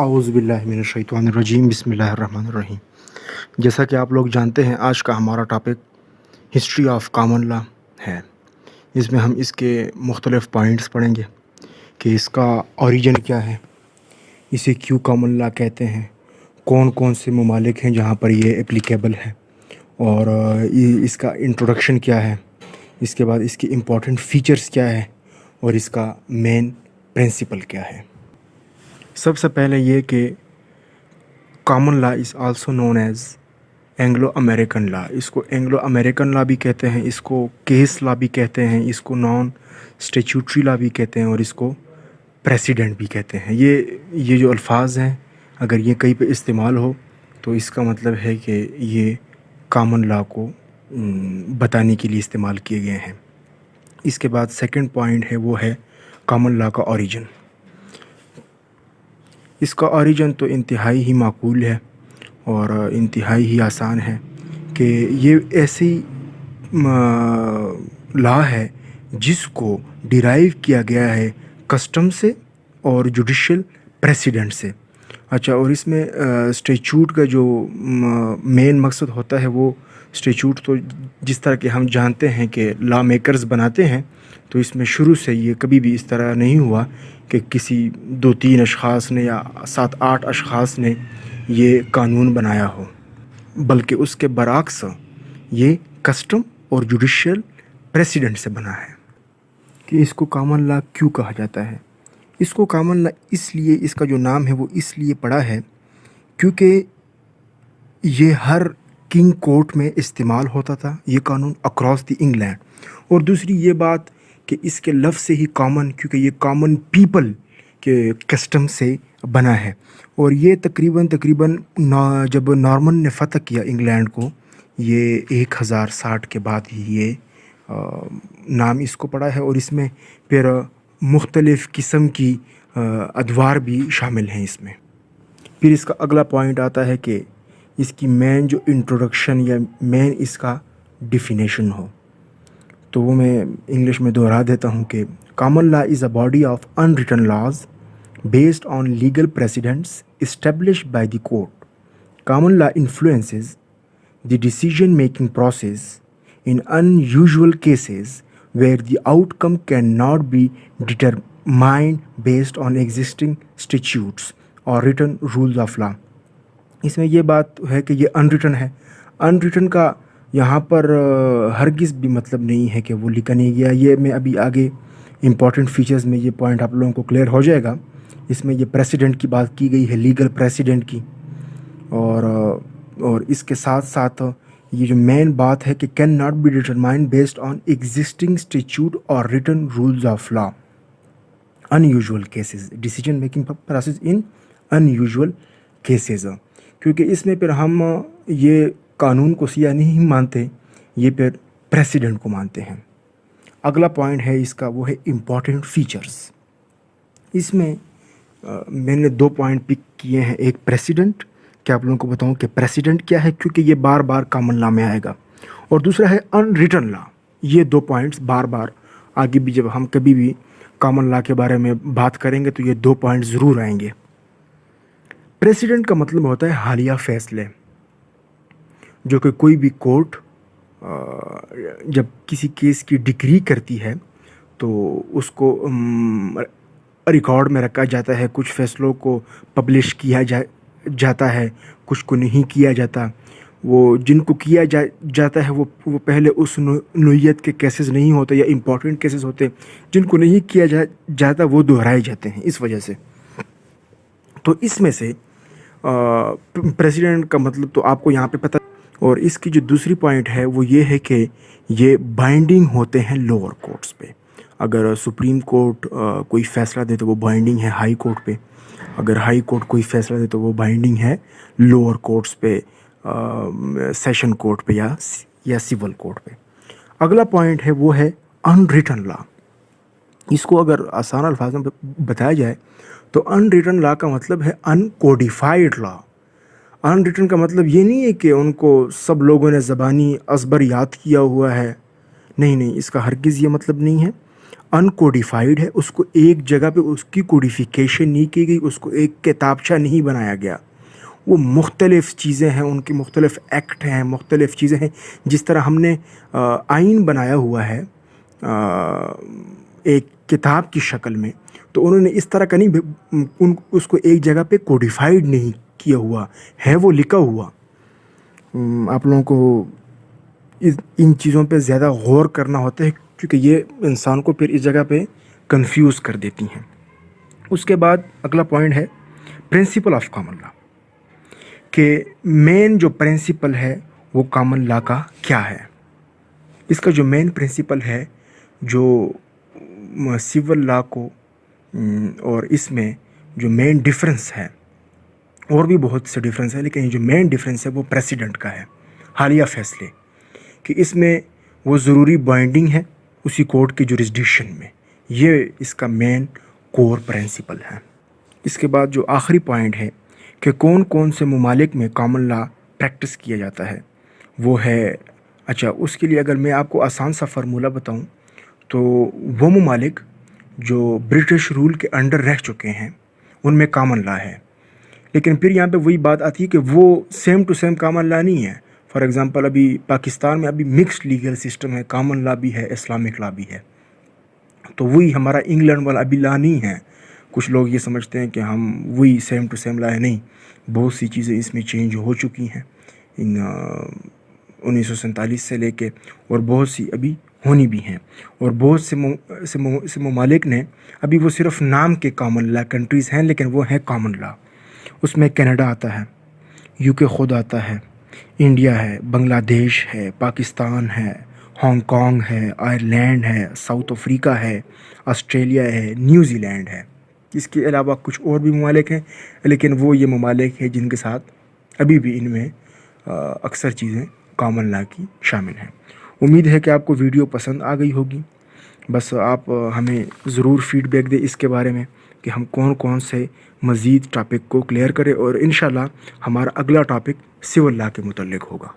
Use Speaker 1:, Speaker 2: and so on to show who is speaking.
Speaker 1: اعوذ باللہ من الشیطان الرجیم بسم اللہ الرحمن الرحیم۔ جیسا کہ آپ لوگ جانتے ہیں، آج کا ہمارا topic history of common law ہے۔ اس میں ہم اس کے مختلف پوائنٹس پڑھیں گے کہ اس کا اوریجن کیا ہے، اسے کیوں کامن لا کہتے ہیں، کون کون سے ممالک ہیں جہاں پر یہ اپلیکیبل ہے، اور اس کا انٹروڈکشن کیا ہے، اس کے بعد اس کی امپورٹنٹ فیچرز کیا ہے، اور اس کا مین پرنسپل کیا ہے۔ سب سے پہلے یہ کہ common law is also known as Anglo American law. اس کو اینگلو امریکن لا بھی کہتے ہیں، اس کو کیس لا بھی کہتے ہیں، اس کو نان اسٹیچوٹری لا بھی کہتے ہیں، اور اس کو پریسیڈنٹ بھی کہتے ہیں۔ یہ جو الفاظ ہیں، اگر یہ کہیں پہ استعمال ہو تو اس کا مطلب ہے کہ یہ کامن لا کو بتانے کے لیے استعمال کیے گئے ہیں۔ اس کے بعد سیکنڈ پوائنٹ ہے، وہ ہے کامن لا کا اوریجن۔ اس کا اوریجن تو انتہائی ہی معقول ہے اور انتہائی ہی آسان ہے کہ یہ ایسی لا ہے جس کو ڈیرائیو کیا گیا ہے کسٹم سے اور جوڈیشل پریسیڈنٹ سے۔ اچھا، اور اس میں اسٹیچوٹ کا جو مین مقصد ہوتا ہے، وہ اسٹیچوٹ تو جس طرح کہ ہم جانتے ہیں کہ لا میکرز بناتے ہیں، تو اس میں شروع سے یہ کبھی بھی اس طرح نہیں ہوا کہ کسی 2-3 اشخاص نے یا 7-8 اشخاص نے یہ قانون بنایا ہو، بلکہ اس کے برعکس یہ کسٹم اور جوڈیشل پریسیڈنٹ سے بنا ہے۔ کہ اس کو کامن لا کیوں کہا جاتا ہے؟ اس کو کامن لا اس لیے، اس کا جو نام ہے وہ اس لیے پڑا ہے کیونکہ یہ ہر کنگ کورٹ میں استعمال ہوتا تھا، یہ قانون اکراس دی انگلینڈ۔ اور دوسری یہ بات کہ اس کے لفظ سے ہی کامن، کیونکہ یہ کامن پیپل کے کسٹم سے بنا ہے۔ اور یہ تقریباً جب نارمن نے فتح کیا انگلینڈ کو، یہ 1060 کے بعد ہی یہ نام اس کو پڑا ہے، اور اس میں پھر مختلف قسم کی ادوار بھی شامل ہیں اس میں۔ پھر اس کا اگلا پوائنٹ آتا ہے کہ اس کی مین جو انٹروڈکشن یا مین اس کا ڈیفینیشن ہو، تو وہ میں انگلش میں دہرا دیتا ہوں کہ common law is a body of unwritten laws based on legal precedents established by the court. Common law influences the decision-making process in unusual cases where the outcome cannot be determined based on existing statutes or written rules of law. اس میں یہ بات ہے کہ یہ unwritten ہے۔ unwritten کا یہاں پر ہرگز بھی مطلب نہیں ہے کہ وہ لکھا نہیں گیا۔ یہ میں ابھی آگے امپورٹنٹ فیچرز میں یہ پوائنٹ آپ لوگوں کو کلیئر ہو جائے گا۔ اس میں یہ پریسیڈنٹ کی بات کی گئی ہے، لیگل پریسیڈنٹ کی، اور اس کے ساتھ ساتھ یہ جو مین بات ہے کہ can not be determined based on existing statute اور written rules of law, unusual cases, decision making process in unusual cases. کیونکہ اس میں پھر ہم یہ قانون کو سیاہ نہیں مانتے، یہ پھر پریسیڈنٹ کو مانتے ہیں۔ اگلا پوائنٹ ہے اس کا، وہ ہے امپورٹنٹ فیچرز۔ اس میں میں نے 2 پوائنٹ پک کیے ہیں، ایک پریسیڈنٹ، کہ آپ لوگوں کو بتاؤں کہ پریسیڈنٹ کیا ہے، کیونکہ یہ بار بار کامن لا میں آئے گا، اور دوسرا ہے ان ریٹن لا۔ یہ 2 پوائنٹس بار بار آگے بھی جب ہم کبھی بھی کامن لا کے بارے میں بات کریں گے تو یہ 2 پوائنٹ ضرور آئیں گے۔ پریسیڈنٹ کا مطلب ہوتا ہے حالیہ فیصلے، جو کہ کوئی بھی کورٹ جب کسی کیس کی ڈگری کرتی ہے تو اس کو ریکارڈ میں رکھا جاتا ہے، کچھ فیصلوں کو پبلش کیا جاتا ہے، کچھ کو نہیں کیا جاتا۔ وہ جن کو کیا جاتا ہے وہ پہلے اس نوعیت کے کیسز نہیں ہوتے یا امپورٹنٹ کیسز ہوتے، جن کو نہیں کیا جاتا وہ دہرائے جاتے ہیں اس وجہ سے۔ تو اس میں سے پریسیڈنٹ کا مطلب تو آپ کو یہاں پہ پتہ، اور اس کی جو دوسری پوائنٹ ہے وہ یہ ہے کہ یہ بائنڈنگ ہوتے ہیں لوور کورٹس پہ۔ اگر سپریم کورٹ کوئی فیصلہ دے تو وہ بائنڈنگ ہے ہائی کورٹ پہ، اگر ہائی کورٹ کوئی فیصلہ دے تو وہ بائنڈنگ ہے لوور کورٹس پہ، سیشن کورٹ پہ یا سول کورٹ پہ۔ اگلا پوائنٹ ہے وہ ہے ان ریٹن لا۔ اس کو اگر آسان الفاظ میں بتایا جائے تو ان ریٹن لا کا مطلب ہے ان کوڈیفائڈ لا۔ ان ریٹن کا مطلب یہ نہیں ہے کہ ان کو سب لوگوں نے زبانی ازبر یاد کیا ہوا ہے، نہیں، اس کا ہرگز یہ مطلب نہیں ہے۔ انکوڈیفائڈ ہے، اس کو ایک جگہ پہ اس کی کوڈیفیکیشن نہیں کی گئی، اس کو ایک کتابچہ نہیں بنایا گیا. وہ مختلف چیزیں ہیں، ان کے مختلف ایکٹ ہیں، مختلف چیزیں ہیں. جس طرح ہم نے آئین بنایا ہوا ہے ایک کتاب کی شکل میں، تو انہوں نے اس طرح کا نہیں اس کو ایک جگہ پہ کوڈیفائڈ نہیں کیا ہوا ہے، وہ لکھا ہوا. آپ لوگوں کو ان چیزوں پہ زیادہ غور کرنا ہوتا ہے، کیونکہ یہ انسان کو پھر اس جگہ پہ کنفیوز کر دیتی ہیں. اس کے بعد اگلا پوائنٹ ہے پرنسپل آف کامن لا، کہ مین جو پرنسپل ہے وہ کامن لا کا کیا ہے. اس کا جو مین پرنسپل ہے، جو سول لا کو اور اس میں جو مین ڈیفرنس ہے، اور بھی بہت سے ڈیفرنس ہے، لیکن جو مین ڈیفرنس ہے وہ پریسیڈنٹ کا ہے، حالیہ فیصلے، کہ اس میں وہ ضروری بائنڈنگ ہے اسی کورٹ کی جورسڈکشن میں. یہ اس کا مین کور پرنسپل ہے. اس کے بعد جو آخری پوائنٹ ہے کہ کون کون سے ممالک میں کامن لا پریکٹس کیا جاتا ہے، وہ ہے اس کے لیے اگر میں آپ کو آسان سا فارمولہ بتاؤں تو وہ ممالک جو برٹش رول کے انڈر رہ چکے ہیں ان میں کامن لا ہے. لیکن پھر یہاں پہ وہی بات آتی ہے کہ وہ same to same common law نہیں ہے. فار ایگزامپل ابھی پاکستان میں ابھی مکسڈ لیگل سسٹم ہے، کامن لا بھی ہے، اسلامک لا بھی ہے. تو وہی ہمارا انگلینڈ والا ابھی لا نہیں ہے. کچھ لوگ یہ سمجھتے ہیں کہ ہم وہی سیم ٹو سیم لا ہے. نہیں، بہت سی چیزیں اس میں چینج ہو چکی ہیں 1947 سے لے کے، اور بہت سی ابھی ہونی بھی ہیں. اور بہت سے ممالک نے ابھی وہ صرف نام کے کامن لا کنٹریز ہیں، لیکن وہ ہیں کامن لا. اس میں کینیڈا آتا ہے، یو کے خود آتا ہے، انڈیا ہے، بنگلہ دیش ہے، پاکستان ہے، ہانگ کانگ ہے، آئرلینڈ ہے، ساؤتھ افریقہ ہے، آسٹریلیا ہے، نیوزی لینڈ ہے. اس کے علاوہ کچھ اور بھی ممالک ہیں، لیکن وہ یہ ممالک ہیں جن کے ساتھ ابھی بھی ان میں اکثر چیزیں کامن لا کی شامل ہیں. امید ہے کہ آپ کو ویڈیو پسند آ گئی ہوگی. بس آپ ہمیں ضرور فیڈ بیک دیں اس کے بارے میں کہ ہم کون کون سے مزید ٹاپک کو کلیئر کریں، اور انشاءاللہ ہمارا اگلا ٹاپک سول لا کے متعلق ہوگا.